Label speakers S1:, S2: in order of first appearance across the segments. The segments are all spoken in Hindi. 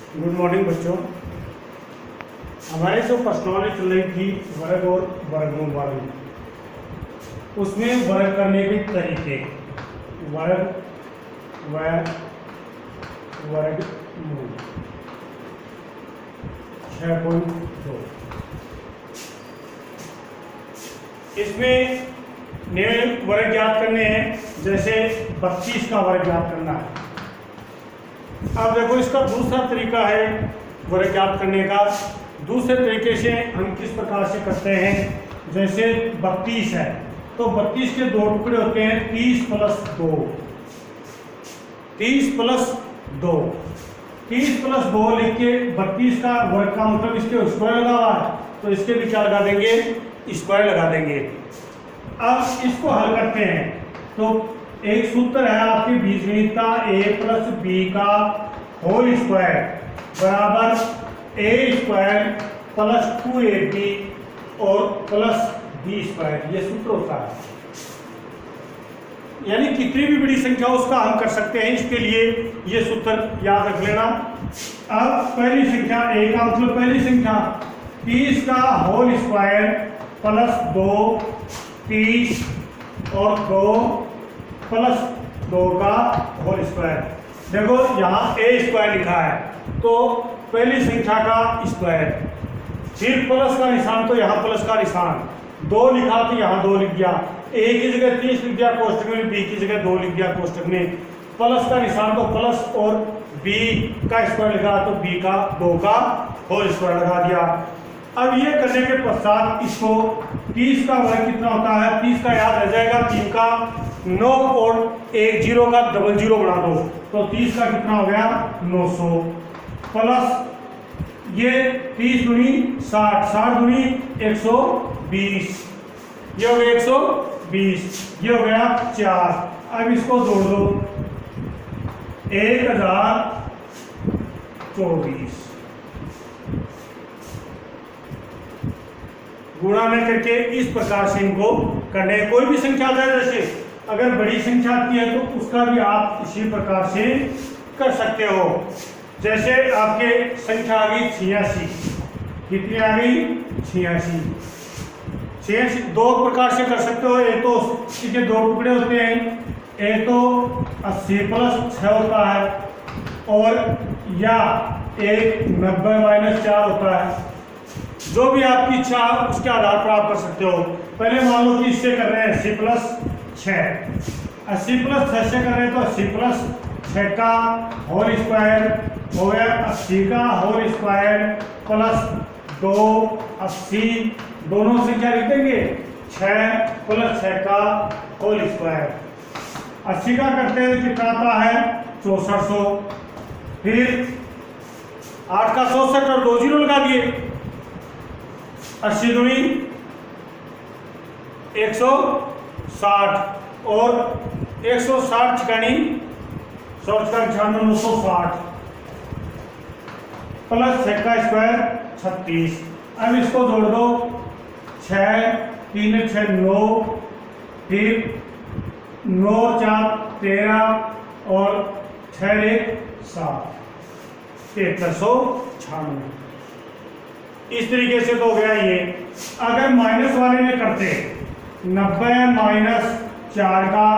S1: गुड मॉर्निंग बच्चों। हमारे जो प्रश्नावली चल रही थी वर्ग और वर्गमूल वाली, उसमें वर्ग करने के तरीके वर्ग व वर्गमूल 6.2। इसमें नए वर्ग ज्ञात करने हैं, जैसे 32 का वर्ग ज्ञात करना है। अब देखो, इसका दूसरा तरीका है वर्ग ज्ञात करने का। दूसरे तरीके से हम किस प्रकार से करते हैं, जैसे 32 है तो 32 के दो टुकड़े होते हैं, 30 प्लस 2। 30 प्लस 2 30 प्लस 2 लिख के 32 का वर्ग का मतलब इसके स्क्वायर लगा हुआ है, तो इसके भी क्या लगा देंगे, स्क्वायर लगा देंगे। अब इसको हल करते हैं तो एक सूत्र है आपके बीजगणित का, a प्लस बी का होल स्क्वायर बराबर a स्क्वायर प्लस 2ab और प्लस b स्क्वायर, ये सूत्र होता है। यानी कितनी भी बड़ी संख्या उसका हम कर सकते हैं, इसके लिए ये सूत्र याद रख लेना। अब पहली संख्या a का मतलब पहली संख्या 30 का होल स्क्वायर प्लस 2, 30 और 2 प्लस 2 का होल स्क्वायर। देखो यहाँ a स्क्वायर लिखा है तो पहली संख्या का स्क्वायर, फिर प्लस का निशान तो यहाँ प्लस का निशान, 2 लिखा तो यहाँ 2 लिख दिया, a की जगह 30 लिख दिया कोष्टक में, b की जगह 2 लिख दिया कोष्टक में, प्लस का निशान तो प्लस और b का स्क्वायर लिखा तो b का 2 का होल स्क्वायर लगा दिया। अब ये करने के पश्चात इसको 30 का वर्ग कितना होता है, 30 का याद रह जाएगा, 3 का 9 और 1 0 का डबल 0 बना दो तो 30 का कितना हो गया 900 प्लस ये 30 दूनी 60, 60 दूनी 120, ये हो गया 120, ये हो गया 4। अब इसको जोड़ दो 1024 गुणा में करके इस प्रकार से इनको करने। कोई भी संख्या आता है, जैसे अगर बड़ी संख्या आती है तो उसका भी आप इसी प्रकार से कर सकते हो। जैसे आपके संख्या आ गई 86, कितनी आ गई 86। 86 दो प्रकार से कर सकते हो, एक तो इसके दो टुकड़े होते हैं, एक तो 80 प्लस 6 होता है और या एक 90 माइनस 4 होता है। जो भी आपकी इच्छा उसके आधार पर आप कर सकते हो। पहले मान लो कि इससे कर रहे हैं 80 प्लस 6, 80 प्लस 6 से कर रहे हैं तो 80 प्लस 6 का होल स्क्वायर हो गया 80 का होल स्क्वायर प्लस 2 80, दोनों से क्या लिख देंगे 6 प्लस 6 का होल स्क्वायर। 80 का करते हैं कितना आता है 6400, फिर 8 का 64 और 2 0 लगा दिए, 80 दूनी 160 और 160 ठिकानी 960 प्लस 6 का स्क्वायर 36। अब इसको जोड़ दो 6 3 6 9, फिर 9 4 13 और 6 1 7, 7396। इस तरीके से तो हो गया ये। अगर माइनस वाले में करते 90 माइनस 4 का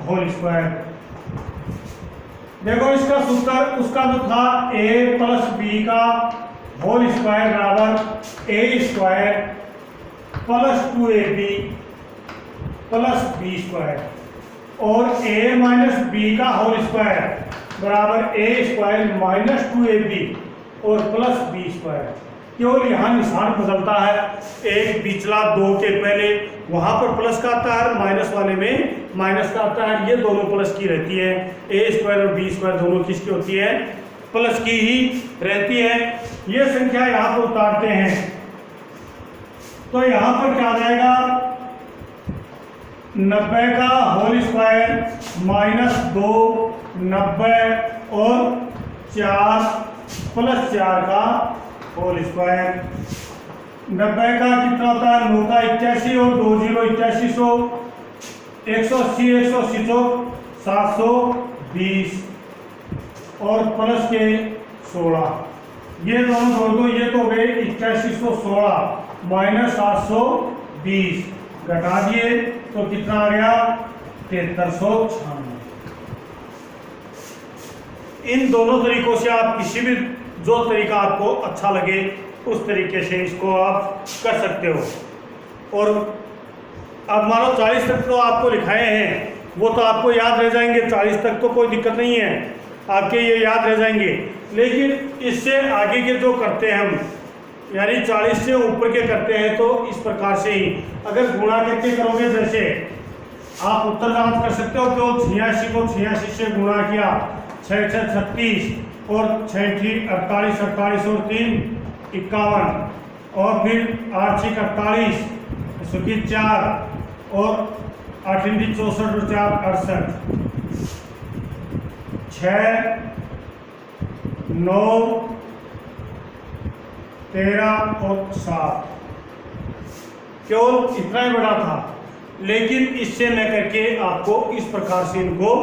S1: होल स्क्वायर, देखो इसका सूत्र उसका तो था a प्लस बी का होल स्क्वायर बराबर a square plus 2ab plus b square, और a माइनस बी का होल स्क्वायर बराबर a स्क्वायर माइनस 2ab और प्लस b स्क्वायर। केवल यहाँ निशान बदलता है, एक पिछला 2 के पहले वहां पर प्लस का आता है, माइनस वाले में माइनस का आता है, ये दोनों प्लस की रहती है। ए स्क्वायर और बी स्क्वायर दोनों किसकी होती है, प्लस की ही रहती है। ये संख्या यहाँ पर उतारते हैं तो यहाँ पर क्या आ जाएगा 90 का होल स्क्वायर माइनस 2 90 और 4 प्लस 4 का होल स्क्वायर। 90 का कितना होता है 9 का 81 और 2 0 8100, 180 180 720 और प्लस के 16 ये दोनों जोड़ दो, ये तो हो गए 8116 माइनस 720, घटा दिए तो कितना आ गया 7396। इन दोनों तरीकों से आप किसी भी जो तरीका आपको अच्छा लगे उस तरीके से इसको आप कर सकते हो। और अब मानो 40 तक तो आपको लिखाए हैं, वो तो आपको याद रह जाएंगे, 40 तक तो कोई दिक्कत नहीं है, आपके ये याद रह जाएंगे। लेकिन इससे आगे के जो करते हैं हम, यानी 40 से ऊपर के करते हैं, तो इस प्रकार से ही अगर गुणा करके करोगे, जैसे आप उत्तर जांच कर सकते हो कि 86 को 86 से गुणा किया, 6 6 36 और 6 3 48, 48 और 3 51, और फिर 8 6 48, 4 और 8 3 64 और 4 68, 6 9 13 और 7, केवल इतना ही बड़ा था। लेकिन इससे न करके आपको इस प्रकार से इनको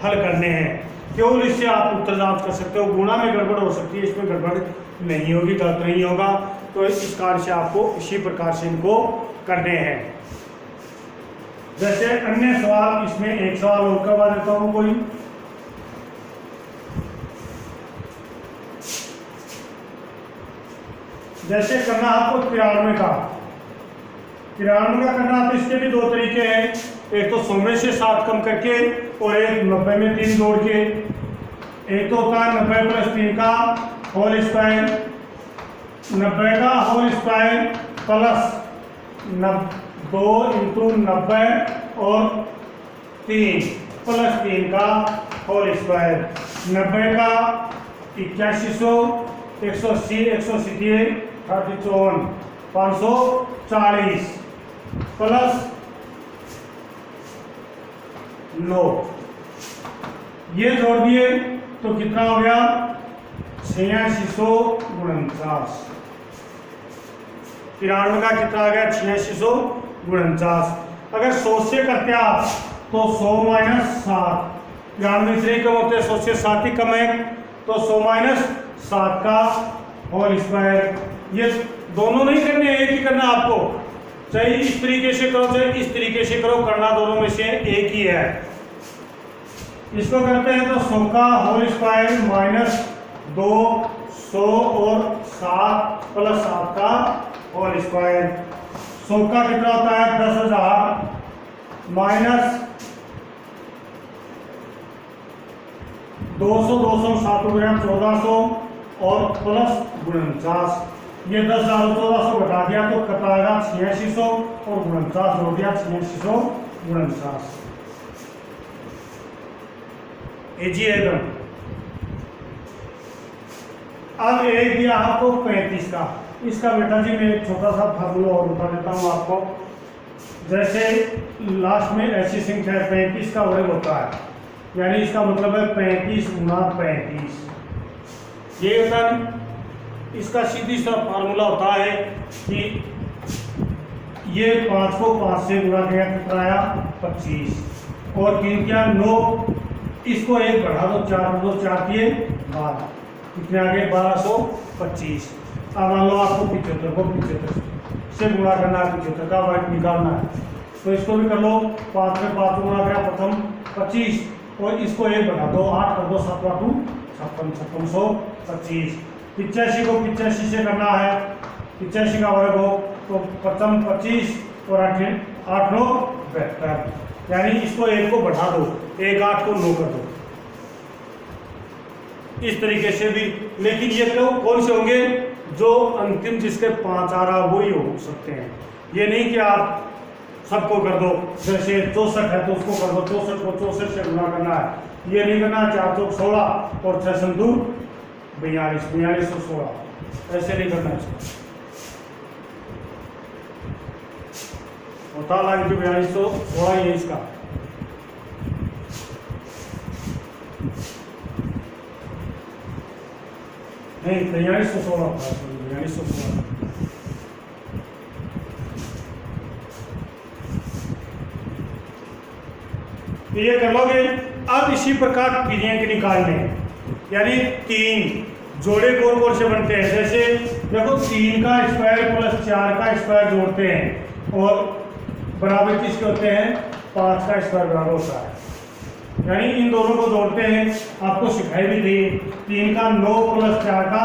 S1: हल करने हैं। केवल इससे आप उत्तर जांच कर सकते हो। गुणा में गड़बड़ हो सकती है, इसमें गड़बड़ नहीं होगी, गलत नहीं होगा। तो इस कार्य से आपको इसी प्रकार से इनको करने हैं। जैसे अन्य सवाल, इसमें एक सवाल और करवा देता हूं कोई। जैसे करना आपको 93 का, 93 का करना, तो इसके भी दो तरीके हैं। एक तो 100 में से 7 कम करके, और एक 90 में 3 जोड़ के। एक तो होता है 90 प्लस 3 का होल स्क्वायर, 90 का होल स्क्वायर प्लस 2 इंटू 90 और 3 प्लस 3 का होल स्क्वायर। 90 का 8100, 180, 180, 34, 540 प्लस 9, ये जोड़ दिए तो कितना हो गया 8649। 93 का कितना आ गया 8649। अगर 100 से करते आप तो 100 माइनस 7, 93 से कम होते हैं, 100 से 7 ही कम है, तो 100 माइनस 7 का होल स्क्वायर। ये दोनों नहीं करने, एक ही करना आपको, चाहे इस तरीके से करो चाहे इस तरीके से करो, करना दोनों में से एक ही है। इसको करते हैं तो 100 का होल स्क्वायर माइनस 2, 100 और 7 प्लस 7 का होल स्क्वायर। 100 का कितना होता है 10,000 माइनस 200, 200 7 ग्राम 1400 और प्लस 49। ये 10,000 1400 घटा दिया तो कटाएगा 8600 और 49 जोड़ दिया 8649। जी एकदम। अब एक दिया आपको 35 का, इसका बेटा जी मैं एक छोटा सा फार्मूला और बता देता हूँ आपको। जैसे लास्ट में ऐसी संख्या 35 का वर्ग होता है, यानी इसका मतलब है 35 गुना 35। ये इसका सीधी सा फार्मूला होता है कि ये 5 को 5 से गुणा किया कितना आया 25, और 3 क्या 9, इसको 1 बढ़ा दो 4 दो 4 किए 12, कितने आ गए 1225। अब मान लो आपको 75 को 75 से गुणा करना है, 75 का वर्ग निकालना है, तो इसको भी कर लो। 5 में 5 गुणा किया प्रथम 25, और इसको 1 बढ़ा दो 8 कर दो 7 2 56, 5625। 85 को 85 से करना है, 85 का वर्ग हो तो प्रथम 25 और 8 9 72, यानी इसको 1 को बढ़ा दो, 1 8 को 9 कर दो, इस तरीके से भी। लेकिन ये तो कौन से होंगे जो अंतिम जिसके 5 आ रहा वही हो सकते हैं। ये नहीं कि आप सबको कर दो, जैसे 64 है तो उसको कर दो, 64 को 64 से गुणा करना है, ये नहीं करना। 4 चौक 16 और 6 संदू 42, 42 और 16, ऐसे नहीं करना इसको। होता लगा कि 4216 ये इसका। नहीं 4316 होता है, 4316। ये कर लोगे। अब इसी प्रकार क्रिया के निकालने, यानी 3 जोड़े कौन कौन से बनते हैं, जैसे देखो 3 का स्क्वायर प्लस 4 का स्क्वायर जोड़ते हैं और बराबर किसके होते हैं, 5 का स्क्वायर बराबर होता है, यानी इन दोनों को जोड़ते हैं। आपको सिखाई भी थी 3 का 9 प्लस 4 का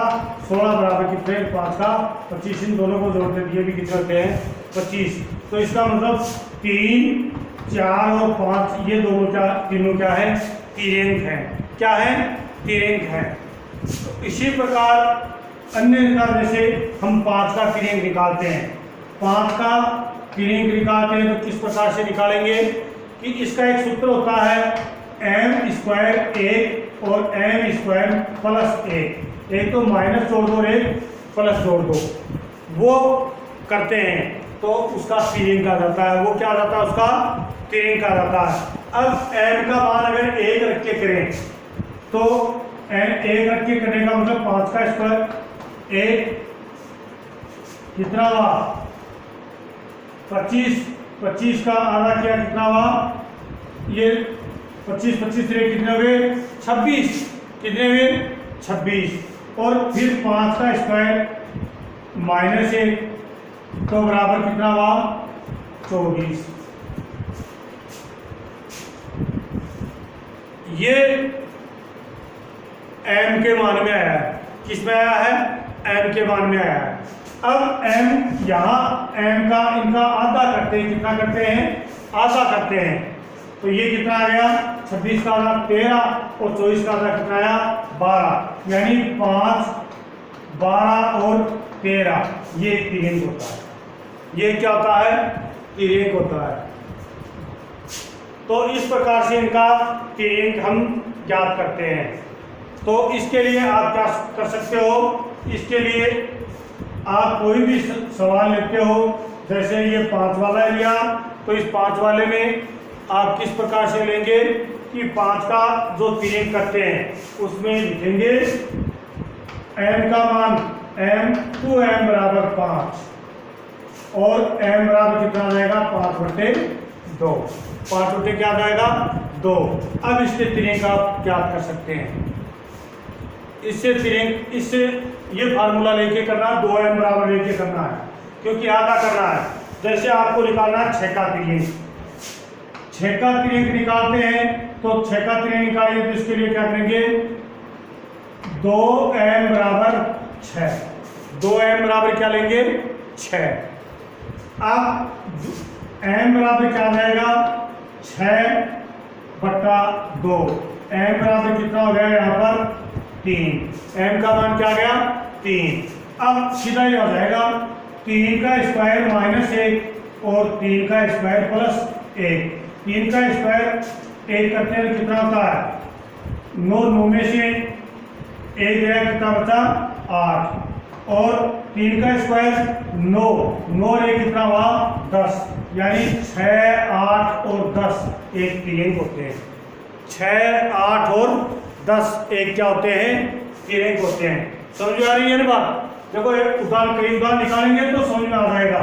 S1: 16 बराबर कितने, 5 का 25, इन दोनों को जोड़ते हैं, ये भी कितने होते हैं, 25। तो इसका मतलब 3, 4 और 5 ये दोनों क्या, तीनों क्या है, तिर्यंक हैं। क्या है, तिर्यंक हैं। तो इसी प्रकार अन्य का, जैसे हम 5 का तिर्यंक निकालते हैं, 5 का तिर्यंक निकालते हैं तो किस प्रकार से निकालेंगे कि इसका एक सूत्र होता है m स्क्वायर 1 और m स्क्वायर प्लस 1, एक तो माइनस जोड़ दो और एक प्लस जोड़ दो, वो करते हैं तो उसका तिर्यंक आ जाता है। वो क्या आ जाता है, उसका तिर्यंक आ जाता है। अब m का मान अगर 1 रख के करें तो n 1 रख के करने का मतलब 5 का स्क्वायर 1 कितना हुआ, 25, 25 का आधा किया कितना हुआ, ये 25 25 से कितने हुए, 26, कितने हुए, 26, और फिर 5 का स्क्वायर माइनस 1 तो बराबर कितना हुआ, 24। ये m के मान में आया है, किस में आया है, m के मान में आया है। अब m यहाँ m का इनका आधा करते हैं, कितना करते हैं, आधा करते हैं, तो ये कितना आ गया, 26 का आधा 13 और 24 का आधा कितना आया, 12, यानी 5, 12 और 13 ये तिर्यंक होता है। ये क्या होता है, तिर्यंक होता है। तो इस प्रकार से इनका तिर्यंक हम ज्ञात करते हैं। तो इसके लिए आप क्या कर सकते हो, इसके लिए आप कोई भी सवाल लिखते हो, जैसे ये 5 वाला लिया तो इस 5 वाले में आप किस प्रकार से लेंगे कि 5 का जो तिर्यंक करते हैं उसमें लिखेंगे m का मान m 2m बराबर 5 और m बराबर कितना आ जाएगा, 5/2, 5 क्या आ जाएगा, 2। अब इसके तिर्यंक आप क्या कर सकते हैं, इससे तिर्यंक, इससे ये फार्मूला लेके करना, 2m बराबर लेके करना है, क्योंकि आधा करना है। जैसे आपको निकालना है 6 का तिर्यंक, 6 का तिर्यंक निकालते हैं तो 6 का तिर्यंक निकालिए तो इसके लिए क्या करेंगे, 2m बराबर 6, 2m बराबर क्या लेंगे, 6। अब m बराबर क्या आ जाएगा, 6/2, m बराबर कितना हो गया यहाँ पर, 3, m का मान क्या आ गया, 3। अब सीधा ही हो जाएगा 3 का स्क्वायर माइनस 1 और 3 का स्क्वायर प्लस 1, 3 का स्क्वायर 1 करते हैं कितना होता है, 9 में से 1 गया कितना बचा, 8, और 3 का स्क्वायर 9 और 1 कितना हुआ, 10, यानी 6, 8 और 10 एक तिर्यंक होते हैं। 6, 8 और 10 एक क्या होते हैं, तिर्यंक होते हैं। समझ आ रही है ना बात। देखो एक उदाहरण, कई उदाहरण निकालेंगे तो समझ में आ जाएगा।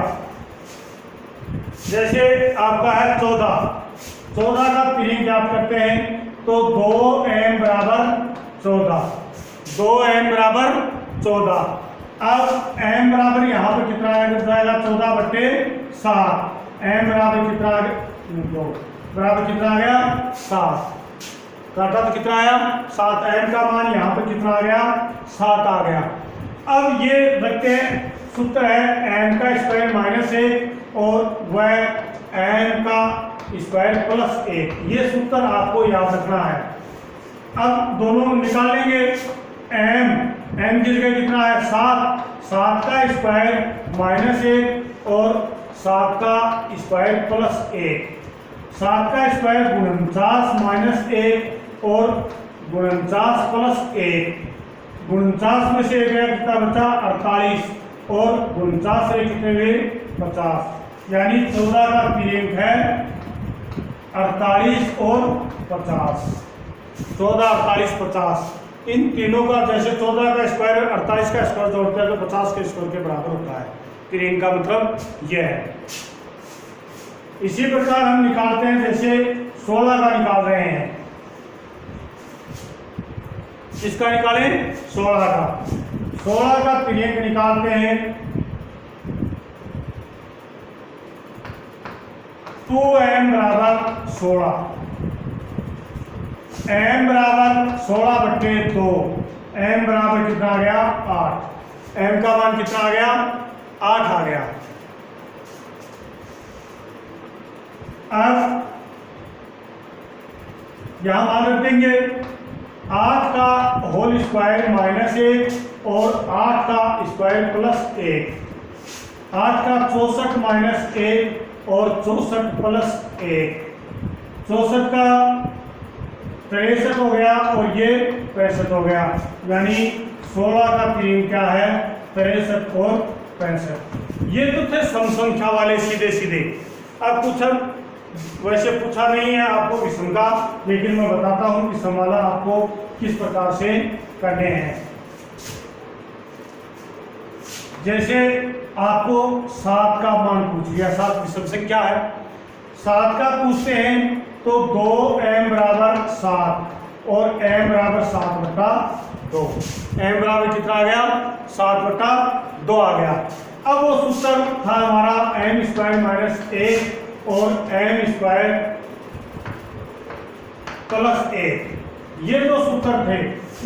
S1: जैसे आपका है 14 का तिर्यंक ज्ञात करते हैं तो 2m बराबर 14, 2m बराबर 14। अब m बराबर यहाँ पर कितना आएगा, 14/7, m बराबर कितना आ गया, बराबर कितना आ गया, 7, काटा तो कितना आया, 7, m का मान यहाँ पर कितना आ गया, 7 आ गया। अब ये रखते हैं, सूत्र है m का स्क्वायर माइनस 1 और वह m का स्क्वायर प्लस 1, ये सूत्र आपको याद रखना है। अब दोनों निकाल लेंगे, m की जगह कितना है, 7 का स्क्वायर माइनस 1 और 7 का स्क्वायर प्लस 1, 7 का स्क्वायर 49 माइनस 1 और 49 प्लस 1, 49 में से 1 गया कितना बचा, 48, और 49 से कितने हुए, 50, यानी 14 का तिर्यंक है 48 और 50, 14, 48, 50। इन तीनों का जैसे 14 का स्क्वायर 48 का स्क्वायर जोड़ते हैं तो 50 के स्क्वायर के बराबर होता है। तिर्यंक का मतलब यह है। इसी प्रकार हम निकालते हैं, जैसे 16 का निकाल रहे हैं इसका निकालें 16 का। 16 का तिर्यक निकालते हैं। 2m बराबर 16, m बराबर 16 बट्टे 2, m बराबर कितना आ गया 8, m का मान कितना आ गया 8 आ गया। अब यहां मान रख देंगे 8 का होल स्क्वायर माइनस 1 और 8 का स्क्वायर प्लस 1, 8 का 64 माइनस 1 और 64 प्लस 1, 64 का 63 हो गया और ये 65 हो गया, यानी 16 का तिर्यक क्या है 63 और 65। ये तो थे सम संख्या वाले सीधे सीधे। अब कुछ वैसे पूछा नहीं है आपको विषम का, लेकिन मैं बताता हूं कि विषम वाला आपको किस प्रकार से करने हैं। जैसे आपको 7 का मान पूछ लिया, 7 विषम संख्या है, 7 का पूछते हैं तो 2m बराबर 7 और m बराबर 7 बटा 2, m बराबर कितना आ गया 7 बटा 2 आ गया। अब वो सूत्र था हमारा m स्क्वायर माइनस 1 और m स्क्वायर प्लस 1, ये दो सूत्र थे।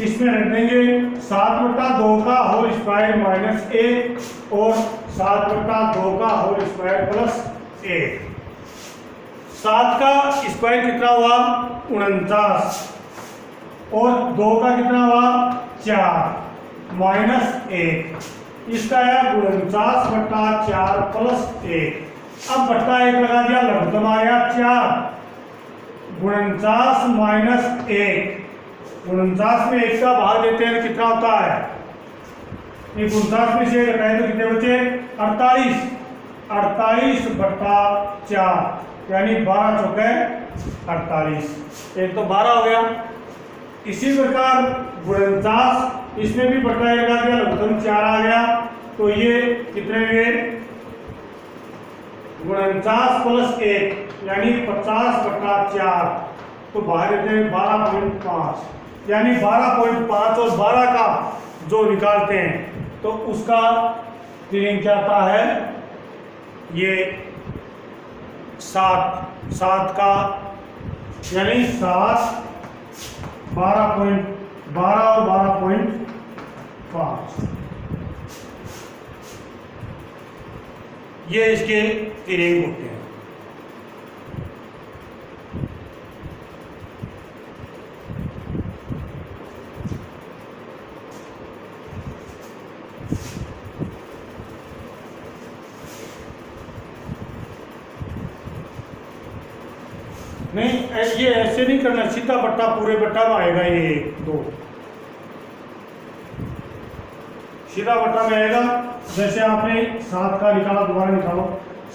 S1: इसमें रख देंगे 7 बटा 2 का होल स्क्वायर माइनस 1 और 7 बटा 2 का होल स्क्वायर प्लस 1। 7 का स्क्वायर कितना हुआ 49 और 2 का कितना हुआ 4 माइनस 1, इसका है 49 बटा 4 प्लस 1। अब बट्टा 1 लगा दिया, लघुत्तम आ गया 4, 49 माइनस 1, 49 में 1 का भाग देते हैं कितना होता है, 49 में से घटाए तो कितने बचे 48, 48 बटा 4 यानी 12 चौके 48, एक तो 12 हो गया। इसी प्रकार 49 इसमें भी बट्टा 1 लगा दिया, लघुत्तम 4 आ गया, तो ये कितने हुए 49 प्लस 1 यानी 50 बटा 4, तो बाहर देते हैं 12.5 यानी 12.5 और 12 का जो निकालते हैं तो उसका तिर्यक क्या आता है, ये 7 का यानी 7 12 और 12.5, ये इसके तिर्यक होते हैं। नहीं ये ऐसे नहीं करना, सीधा बट्टा पूरे बट्टा में आएगा, ये 2 सीधा बट्टा में आएगा। जैसे आपने 7 का निकाला, दोबारा निकालो,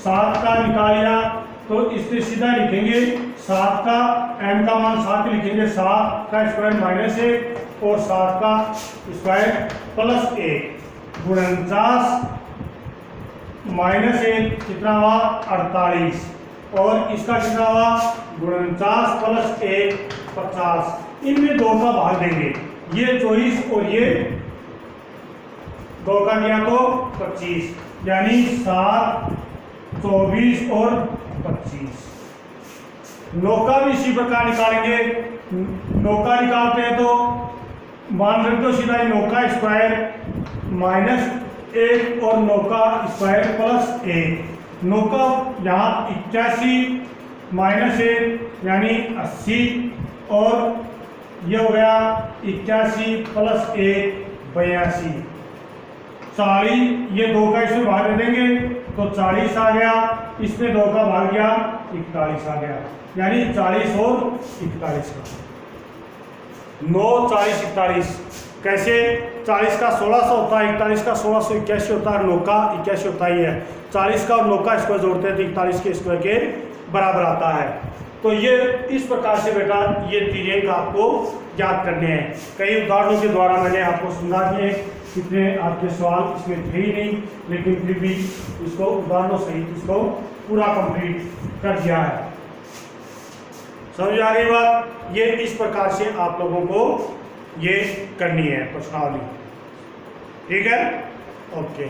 S1: 7 का निकाल लिया तो इससे सीधा लिखेंगे 7 का m का मान 7 लिखेंगे, 7 का स्क्वायर माइनस 1 और 7 का स्क्वायर प्लस 1, 49 माइनस 1 कितना हुआ 48 और इसका कितना हुआ 49 प्लस 1 50, इनमें 2 का भाग देंगे, ये 24 और ये 2 का दिया तो 25, यानी 7 24 और 25। नौका भी इसी प्रकार निकालेंगे, नौका निकालते हैं तो मान रख दो सीधा नौका स्क्वायर माइनस 1 और नौका स्क्वायर प्लस 1, नौका यहाँ 81 माइनस 1 यानी 80 और ये हो गया 81 प्लस 1 82, 40, ये 2 का इसमें भाग दे देंगे तो 40 आ गया, इसमें 2 का भाग गया 41 आ गया, यानी 40 और 41 का 9 40 41। कैसे 40 का 1600 होता है, 41 का 1681 होता है, 9 का 81 होता ही है, 40 का और 9 का स्क्वायर जोड़ते हैं तो 41 के स्क्वायर के बराबर आता है। तो ये इस प्रकार से बेटा ये तिर्यक आपको याद करने हैं। कई उदाहरणों के द्वारा मैंने आपको समझा दिए, कितने आपके सवाल इसमें थे ही नहीं, लेकिन फिर भी इसको उदाहरणों सहित इसको पूरा कंप्लीट कर दिया है। समझ आ गई बात? ये इस प्रकार से आप लोगों को ये करनी है प्रश्नावली। ठीक है, ओके।